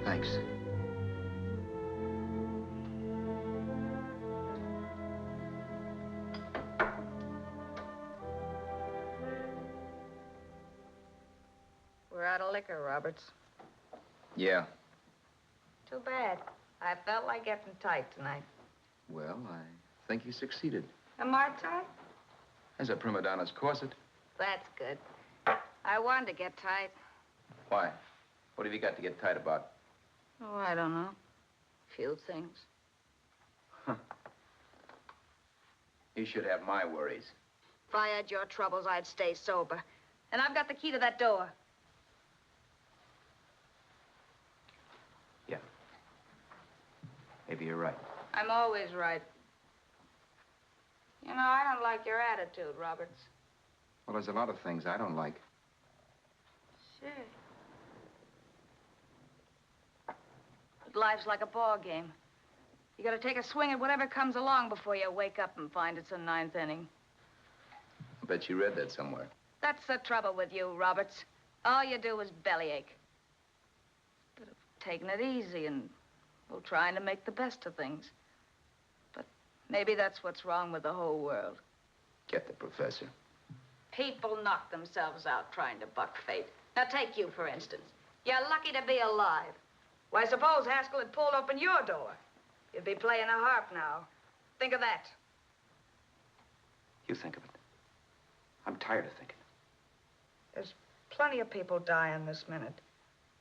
Thanks. We're out of liquor, Roberts. Yeah. Too bad. I felt like getting tight tonight. Well, I think you succeeded. Am I tight? As a prima donna's corset. That's good. I wanted to get tight. Why? What have you got to get tight about? Oh, I don't know. Few things. Huh. You should have my worries. If I had your troubles, I'd stay sober. And I've got the key to that door. Yeah. Maybe you're right. I'm always right. You know, I don't like your attitude, Roberts. Well, there's a lot of things I don't like. Sure. But life's like a ball game. You gotta take a swing at whatever comes along before you wake up and find it's the ninth inning. I bet you read that somewhere. That's the trouble with you, Roberts. All you do is bellyache. But taking it easy and, well, trying to make the best of things. But maybe that's what's wrong with the whole world. Get the professor. People knock themselves out trying to buck fate. Now, take you, for instance. You're lucky to be alive. Why, suppose Haskell had pulled open your door. You'd be playing a harp now. Think of that. You think of it. I'm tired of thinking. There's plenty of people dying this minute.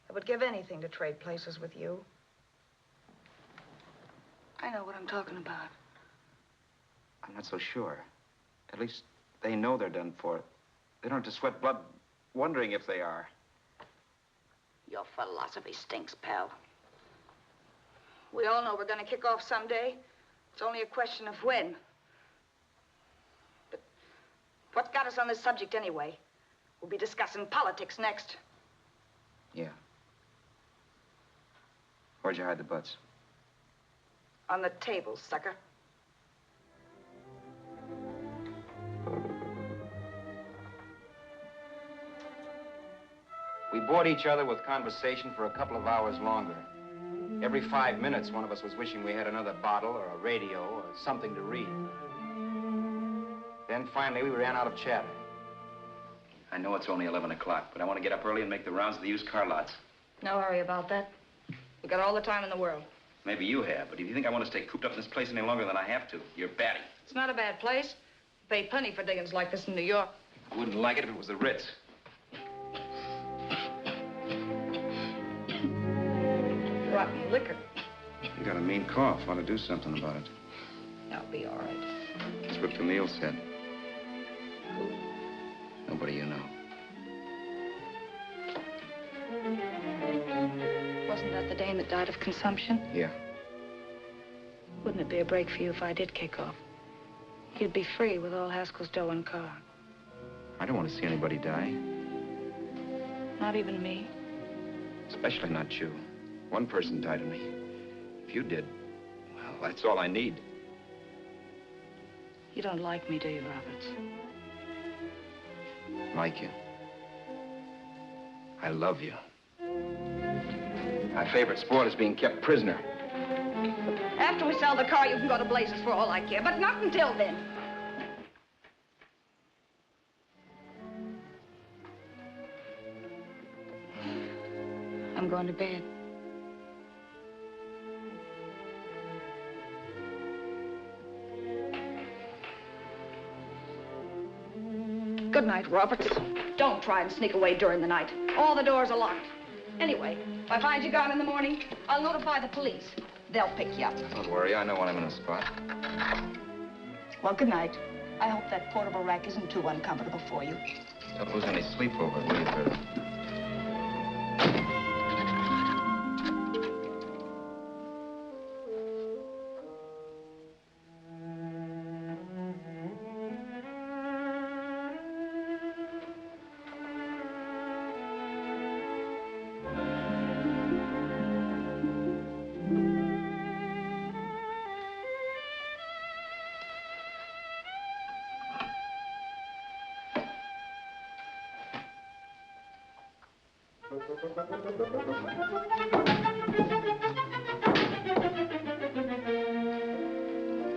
I would give anything to trade places with you. I know what I'm talking about. I'm not so sure. At least they know they're done for. They don't have to sweat blood wondering if they are. Your philosophy stinks, pal. We all know we're going to kick off someday. It's only a question of when. But what's got us on this subject anyway? We'll be discussing politics next. Yeah. Where'd you hide the butts? On the table, sucker. We bored each other with conversation for a couple of hours longer. Every 5 minutes, one of us was wishing we had another bottle or a radio or something to read. Then finally, we ran out of chatter. I know it's only 11 o'clock, but I want to get up early and make the rounds of the used car lots. No hurry about that. We got all the time in the world. Maybe you have, but if you think I want to stay cooped up in this place any longer than I have to, you're batty. It's not a bad place. Pay plenty for diggings like this in New York. I wouldn't like it if it was the Ritz. Rotten liquor. You got a mean cough. Ought to do something about it. I'll be all right. That's what Camille said. Who? Nobody you know. Wasn't that the dame that died of consumption? Yeah. Wouldn't it be a break for you if I did kick off? You'd be free with all Haskell's dough and car. I don't want to see anybody die. Not even me. Especially not you. One person died of me. If you did, well, that's all I need. You don't like me, do you, Roberts? Like you. I love you. My favorite sport is being kept prisoner. After we sell the car, you can go to blazes for all I care, but not until then. I'm going to bed. Good night, Roberts. Don't try and sneak away during the night. All the doors are locked. Anyway, if I find you gone in the morning, I'll notify the police. They'll pick you up. Don't worry, I know when I'm in a spot. Well, good night. I hope that portable rack isn't too uncomfortable for you. Don't lose any sleep over it, will you, Vera?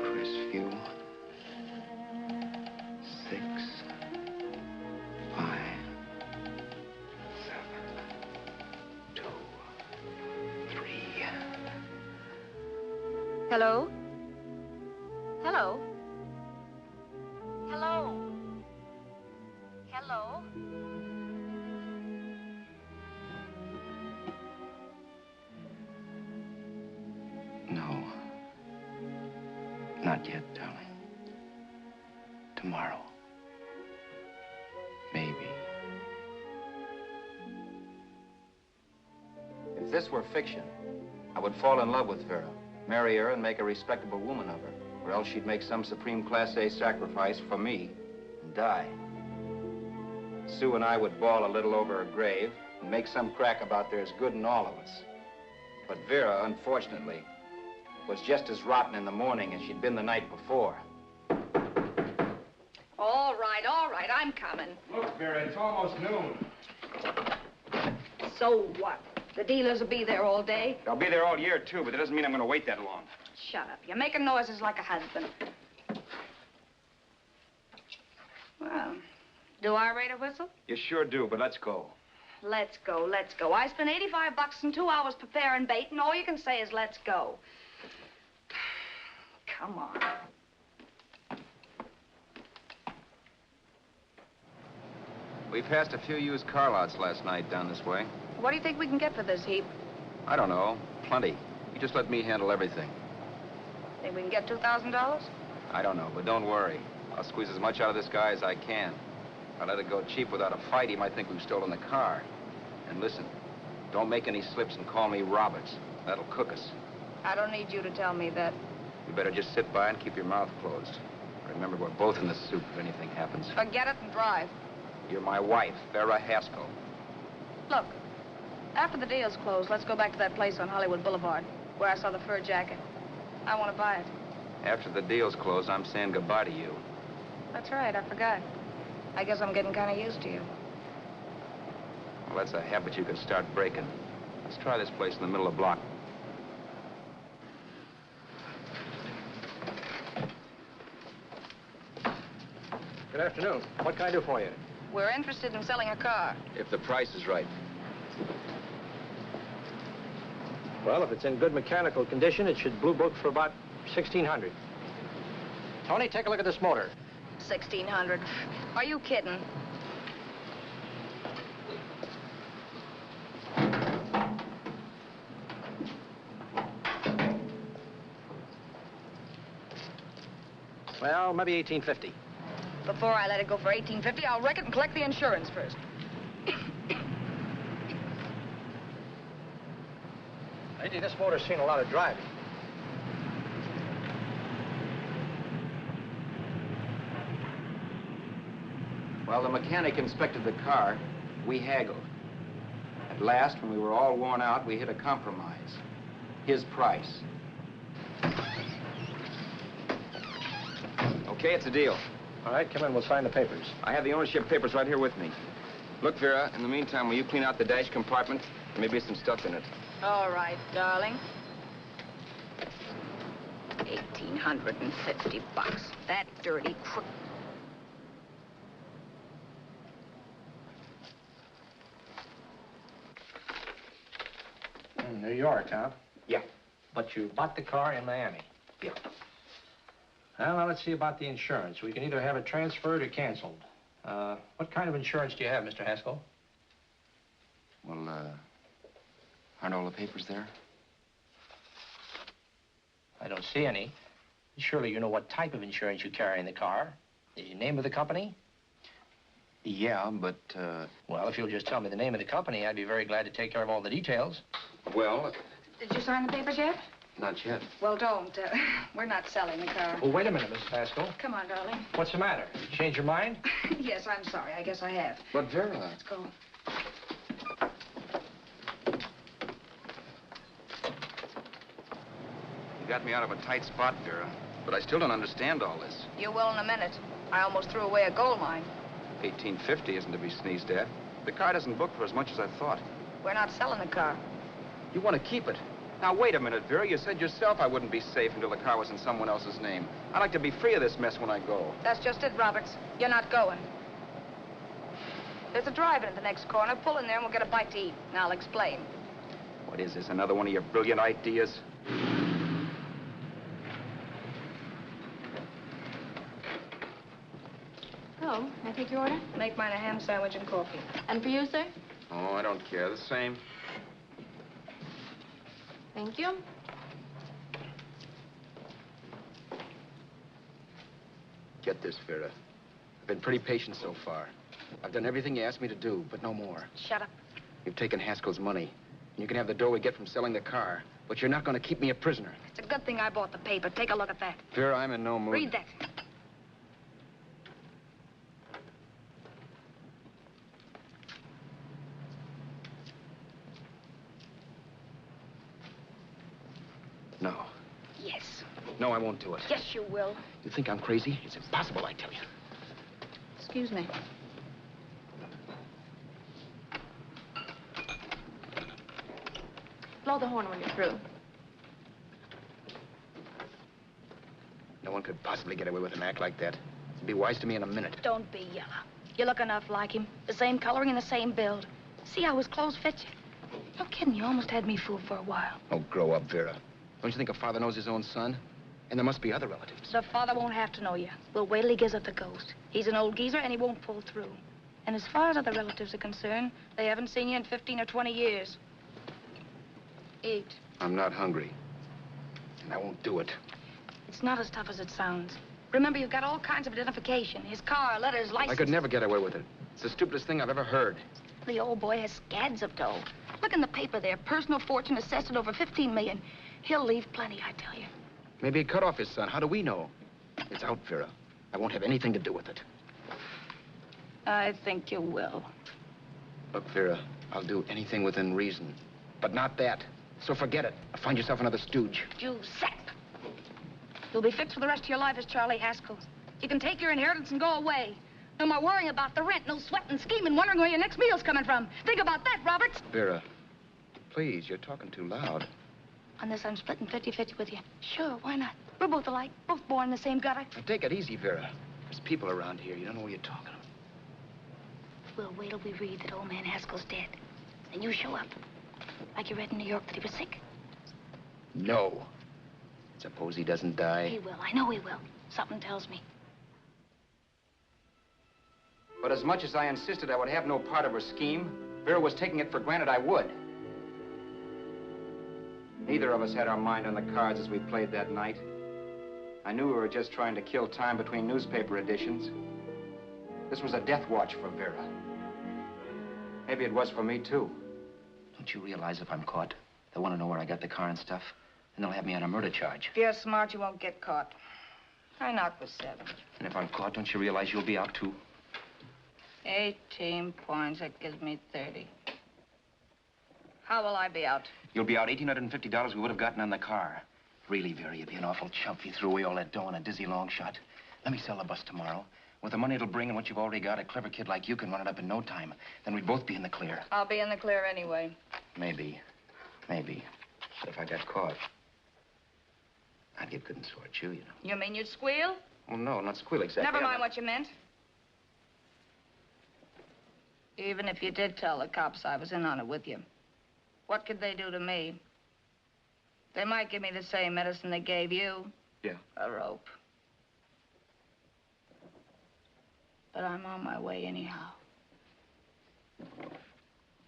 Crestview. 6, 5, 7, 2, 3. Hello? Hello? Hello? Hello? No. Not yet, darling. Tomorrow. Maybe. If this were fiction, I would fall in love with Vera, marry her, and make a respectable woman of her. Or else she'd make some supreme Class A sacrifice for me and die. Sue and I would bawl a little over her grave and make some crack about there's good in all of us. But Vera, unfortunately, was just as rotten in the morning as she'd been the night before. All right, I'm coming. Look, Vera, it's almost noon. So what? The dealers will be there all day? I'll be there all year, too, but that doesn't mean I'm going to wait that long. Shut up. You're making noises like a husband. Well, do I rate a whistle? You sure do, but let's go. Let's go, let's go. I spent $85 and 2 hours preparing bait, and all you can say is let's go. Come on. We passed a few used car lots last night down this way. What do you think we can get for this heap? I don't know. Plenty. You just let me handle everything. Think we can get $2,000? I don't know, but don't worry. I'll squeeze as much out of this guy as I can. If I let it go cheap without a fight, he might think we've stolen the car. And listen, don't make any slips and call me Roberts. That'll cook us. I don't need you to tell me that. You better just sit by and keep your mouth closed. Remember, we're both in the soup if anything happens. Forget it and drive. You're my wife, Vera Haskell. Look, after the deal's closed, let's go back to that place on Hollywood Boulevard where I saw the fur jacket. I want to buy it. After the deal's closed, I'm saying goodbye to you. That's right, I forgot. I guess I'm getting kind of used to you. Well, that's a habit you can start breaking. Let's try this place in the middle of the block. Good afternoon. What can I do for you? We're interested in selling a car. If the price is right. Well, if it's in good mechanical condition, it should blue book for about $1,600. Tony, take a look at this motor. $1,600. Are you kidding? Well, maybe $1,850. Before I let it go for $1,850, I'll wreck it and collect the insurance first. Lady, this motor's seen a lot of driving. Well, the mechanic inspected the car. We haggled. At last, when we were all worn out, we hit a compromise. His price. Okay, it's a deal. All right, come in. We'll sign the papers. I have the ownership papers right here with me. Look, Vera, in the meantime, will you clean out the dash compartment? There may be some stuff in it. All right, darling. 1,850 bucks. That dirty crook. New York, huh? Yeah. But you bought the car in Miami? Yeah. Well, now let's see about the insurance. We can either have it transferred or canceled. What kind of insurance do you have, Mr. Haskell? Well, aren't all the papers there? I don't see any. Surely you know what type of insurance you carry in the car. The name of the company? Yeah, but, Well, if you'll just tell me the name of the company, I'd be very glad to take care of all the details. well, Did you sign the papers yet? not yet. Well, don't. We're not selling the car. Oh, wait a minute, Miss Haskell. Come on, darling. What's the matter? You changed your mind? Yes, I'm sorry. I guess I have. But, Vera... Let's go. You got me out of a tight spot, Vera. But I still don't understand all this. You will in a minute. I almost threw away a gold mine. 1850 isn't to be sneezed at. The car doesn't book for as much as I thought. We're not selling the car. You want to keep it. Now, wait a minute, Vera. You said yourself I wouldn't be safe until the car was in someone else's name. I'd like to be free of this mess when I go. That's just it, Roberts. You're not going. There's a drive-in at the next corner. Pull in there and we'll get a bite to eat. And I'll explain. What is this, another one of your brilliant ideas? Oh, may I take your order? Make mine a ham sandwich and coffee. And for you, sir? Oh, I don't care. The same. Thank you. Get this, Vera. I've been pretty patient so far. I've done everything you asked me to do, but no more. Shut up. You've taken Haskell's money. And you can have the dough we get from selling the car. But you're not going to keep me a prisoner. It's a good thing I bought the paper. Take a look at that. Vera, I'm in no mood. Read that. No. Yes. No, I won't do it. Yes, you will. You think I'm crazy? It's impossible, I tell you. Excuse me. Blow the horn when you're through. No one could possibly get away with an act like that. It'd be wise to me in a minute. Don't be yellow. You look enough like him. The same coloring and the same build. See how his clothes fit you? No kidding, you almost had me fooled for a while. Oh, grow up, Vera. Don't you think a father knows his own son? And there must be other relatives. The father won't have to know you. We'll wait till he gives up the ghost. He's an old geezer and he won't pull through. And as far as other relatives are concerned, they haven't seen you in 15 or 20 years. Eat. I'm not hungry. And I won't do it. It's not as tough as it sounds. Remember, you've got all kinds of identification. His car, letters, license. I could never get away with it. It's the stupidest thing I've ever heard. The old boy has scads of dough. Look in the paper there. Personal fortune assessed at over 15 million. He'll leave plenty, I tell you. Maybe he cut off his son. How do we know? It's out, Vera. I won't have anything to do with it. I think you will. Look, Vera, I'll do anything within reason. But not that. So forget it. Find yourself another stooge. You sap. You'll be fixed for the rest of your life as Charlie Haskell. You can take your inheritance and go away. No more worrying about the rent, no sweating, scheming, wondering where your next meal's coming from. Think about that, Roberts. Vera, please, you're talking too loud. On this, I'm splitting 50-50 with you. Sure, why not? We're both alike, both born in the same gutter. Now, take it easy, Vera. There's people around here. You don't know what you're talking about. We'll wait till we read that old man Haskell's dead. Then you show up. Like you read in New York that he was sick. No. Suppose he doesn't die. He will. I know he will. Something tells me. But as much as I insisted I would have no part of her scheme, Vera was taking it for granted I would. Neither of us had our mind on the cards as we played that night. I knew we were just trying to kill time between newspaper editions. This was a death watch for Vera. Maybe it was for me, too. Don't you realize if I'm caught, they'll want to know where I got the car and stuff, and they'll have me on a murder charge. If you're smart, you won't get caught. I knocked for 7. And if I'm caught, don't you realize you'll be out, too? 18 points. That gives me 30. How will I be out? You'll be out $1,850 we would have gotten on the car. Really, Vera, you'd be an awful chump if you threw away all that dough on a dizzy long shot. Let me sell the bus tomorrow. With the money it'll bring and what you've already got, a clever kid like you can run it up in no time. Then we'd both be in the clear. I'll be in the clear anyway. Maybe. Maybe. But if I got caught, I'd get good and sore at you, you know. You mean you'd squeal? Oh, no, not squeal exactly. Never mind what you meant. Even if you did tell the cops I was in on it with you, what could they do to me? They might give me the same medicine they gave you. Yeah. A rope. But I'm on my way anyhow.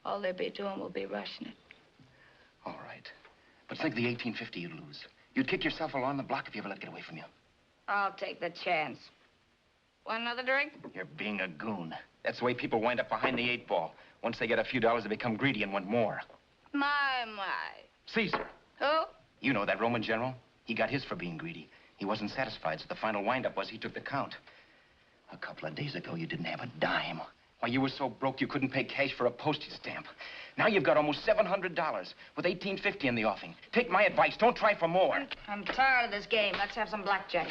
All they'll be doing will be rushing it. All right. But think of the $1,850 you'd lose. You'd kick yourself along the block if you ever let it get away from you. I'll take the chance. Want another drink? You're being a goon. That's the way people wind up behind the 8 ball. Once they get a few dollars, they become greedy and want more. My. Caesar. Who? You know that Roman general? He got his for being greedy. He wasn't satisfied, so the final wind-up was he took the count. A couple of days ago, you didn't have a dime. Why, you were so broke you couldn't pay cash for a postage stamp. Now you've got almost $700 with $1,850 in the offing. Take my advice. Don't try for more. I'm tired of this game. Let's have some blackjack.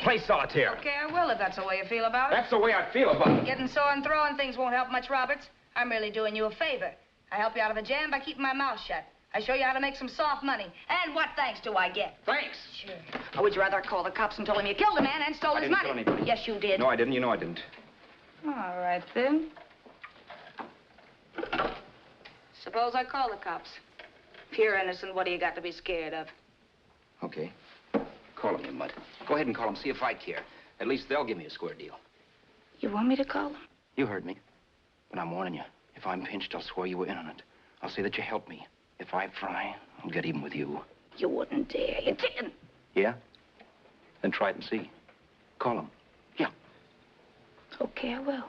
Play solitaire. Okay, I will if that's the way you feel about it. That's the way I feel about it. Getting sore and throwing things won't help much, Roberts. I'm really doing you a favor. I help you out of a jam by keeping my mouth shut. I show you how to make some soft money. And what thanks do I get? Thanks. Sure. Or would you rather call the cops and told him you killed a man and stole his money? I didn't kill anybody. Yes, you did. No, I didn't. You know I didn't. All right, then. Suppose I call the cops. If you're innocent, what do you got to be scared of? Okay. Call him, you mutt. Go ahead and call him. See if I care. At least they'll give me a square deal. You want me to call them? You heard me. But I'm warning you. If I'm pinched, I'll swear you were in on it. I'll say that you helped me. If I fry, I'll get even with you. You wouldn't dare. You're ticking. Yeah? Then try it and see. Call him. Yeah. Okay, I will.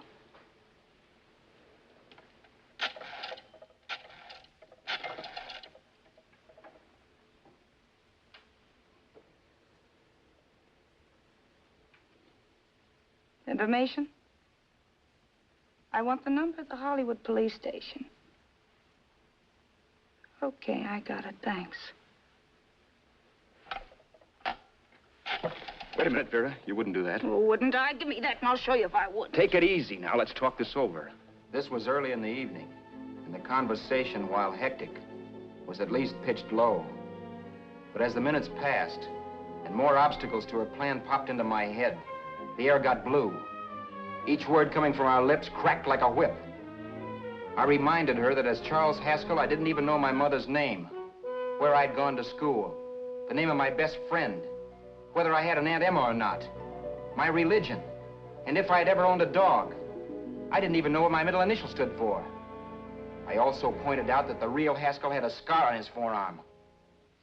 Information? I want the number of the Hollywood police station. Okay, I got it. Thanks. Wait a minute, Vera. You wouldn't do that. Well, wouldn't I? Give me that and I'll show you if I would. Take it easy now. Let's talk this over. This was early in the evening, and the conversation, while hectic, was at least pitched low. But as the minutes passed, and more obstacles to her plan popped into my head, the air got blue. Each word coming from our lips cracked like a whip. I reminded her that as Charles Haskell, I didn't even know my mother's name, where I'd gone to school, the name of my best friend, whether I had an Aunt Emma or not, my religion, and if I'd ever owned a dog. I didn't even know what my middle initial stood for. I also pointed out that the real Haskell had a scar on his forearm.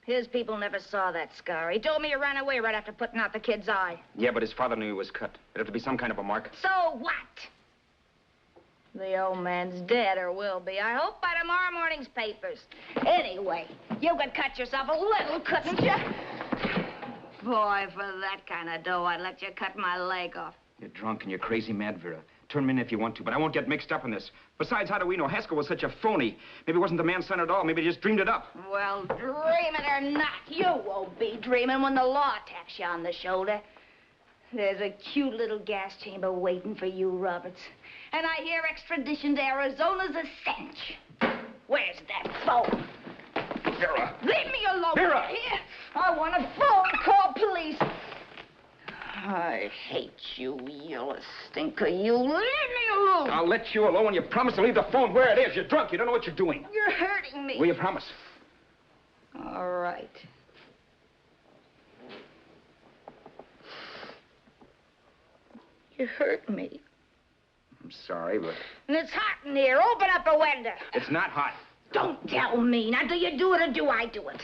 His people never saw that scar. He told me he ran away right after putting out the kid's eye. Yeah, but his father knew he was cut. It'd have to be some kind of a mark. So what? The old man's dead, or will be. I hope by tomorrow morning's papers. Anyway, you could cut yourself a little, couldn't you? Boy, for that kind of dough, I'd let you cut my leg off. You're drunk and you're crazy mad, Vera. Turn me in if you want to, but I won't get mixed up in this. Besides, how do we know? Haskell was such a phony. Maybe he wasn't the man's son at all. Maybe he just dreamed it up. Well, dream it or not, you won't be dreaming when the law taps you on the shoulder. There's a cute little gas chamber waiting for you, Roberts. And I hear extradition to Arizona's a cinch. Where's that phone? Vera! Leave me alone. Vera! Here. I want a phone. Call police. I hate you, yellow stinker. You leave me alone. I'll let you alone when you promise to leave the phone where it is. You're drunk. You don't know what you're doing. You're hurting me. Will you promise? All right. You hurt me. I'm sorry, but... And it's hot in here. Open up a window. It's not hot. Don't tell me. Now, do you do it or do I do it?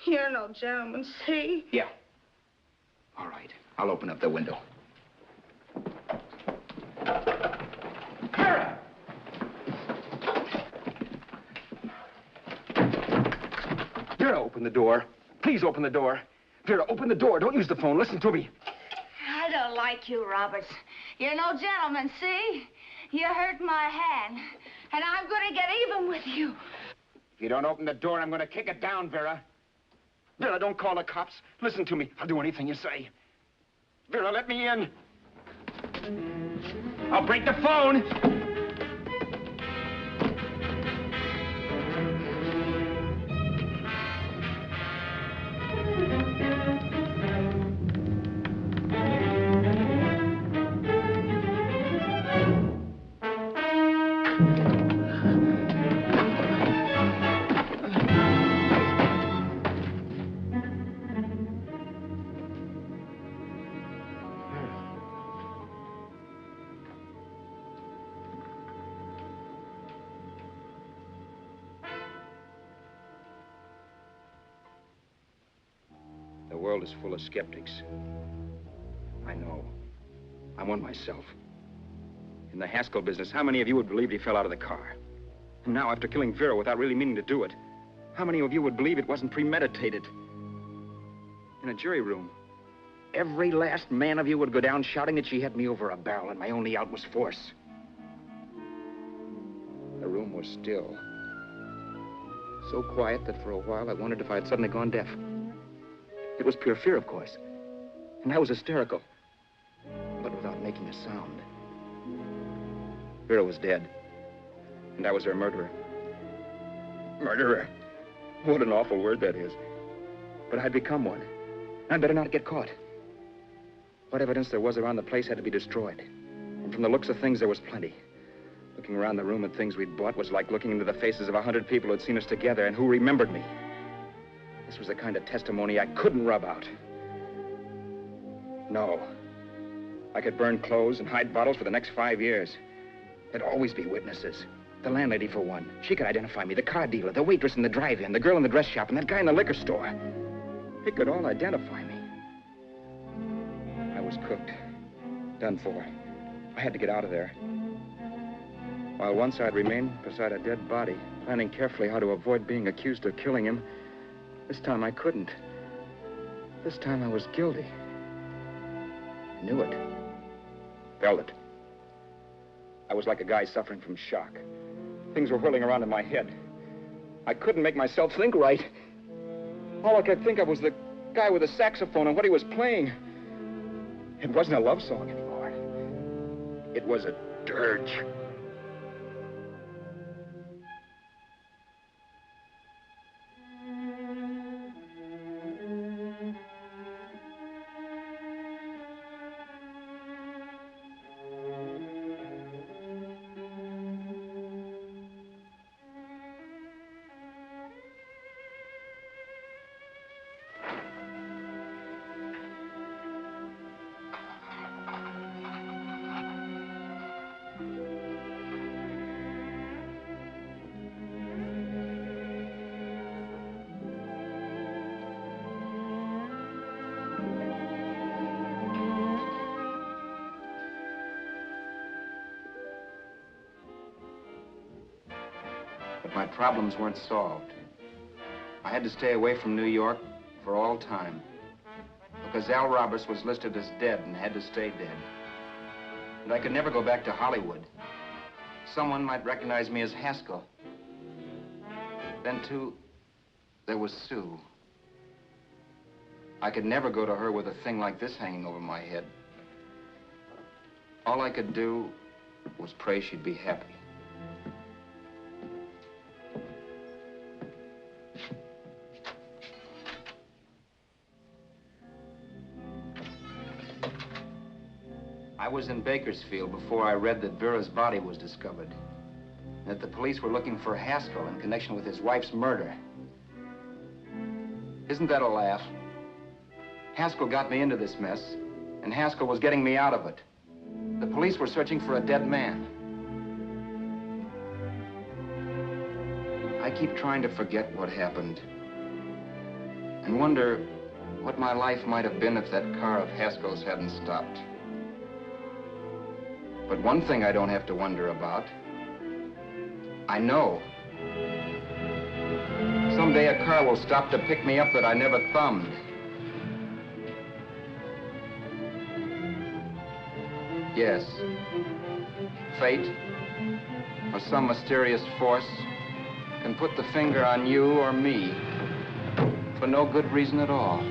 You're no gentleman, see? Yeah. All right. I'll open up the window. Vera! Vera, open the door. Please open the door. Vera, open the door. Don't use the phone. Listen to me. I don't like you, Roberts. You're no gentleman, see? You hurt my hand, and I'm going to get even with you. If you don't open the door, I'm going to kick it down, Vera. Vera, don't call the cops. Listen to me. I'll do anything you say. Vera, let me in. I'll break the phone. The world is full of skeptics. I know. I'm one myself. In the Haskell business, how many of you would believe he fell out of the car? And now, after killing Vera without really meaning to do it, how many of you would believe it wasn't premeditated? In a jury room, every last man of you would go down shouting that she had me over a barrel and my only out was force. The room was still. So quiet that for a while I wondered if I had suddenly gone deaf. It was pure fear, of course. And I was hysterical, but without making a sound. Vera was dead, and I was her murderer. Murderer? What an awful word that is. But I'd become one. I'd better not get caught. What evidence there was around the place had to be destroyed. And from the looks of things, there was plenty. Looking around the room at things we'd bought was like looking into the faces of 100 people who had seen us together and who remembered me. This was the kind of testimony I couldn't rub out. No. I could burn clothes and hide bottles for the next 5 years. There'd always be witnesses. The landlady, for one. She could identify me. The car dealer, the waitress in the drive-in, the girl in the dress shop, and that guy in the liquor store. They could all identify me. I was cooked. Done for. I had to get out of there. While once I'd remain beside a dead body, planning carefully how to avoid being accused of killing him, this time I couldn't. This time I was guilty. Knew it. Felt it. I was like a guy suffering from shock. Things were whirling around in my head. I couldn't make myself think right. All I could think of was the guy with the saxophone and what he was playing. It wasn't a love song anymore. It was a dirge. My problems weren't solved. I had to stay away from New York for all time because Al Roberts was listed as dead and had to stay dead. And I could never go back to Hollywood. Someone might recognize me as Haskell. Then, too, there was Sue. I could never go to her with a thing like this hanging over my head. All I could do was pray she'd be happy. I was in Bakersfield before I read that Vera's body was discovered, and that the police were looking for Haskell in connection with his wife's murder. Isn't that a laugh? Haskell got me into this mess, and Haskell was getting me out of it. The police were searching for a dead man. I keep trying to forget what happened and wonder what my life might have been if that car of Haskell's hadn't stopped. But one thing I don't have to wonder about. I know. Someday a car will stop to pick me up that I never thumbed. Yes. Fate, or some mysterious force, can put the finger on you or me for no good reason at all.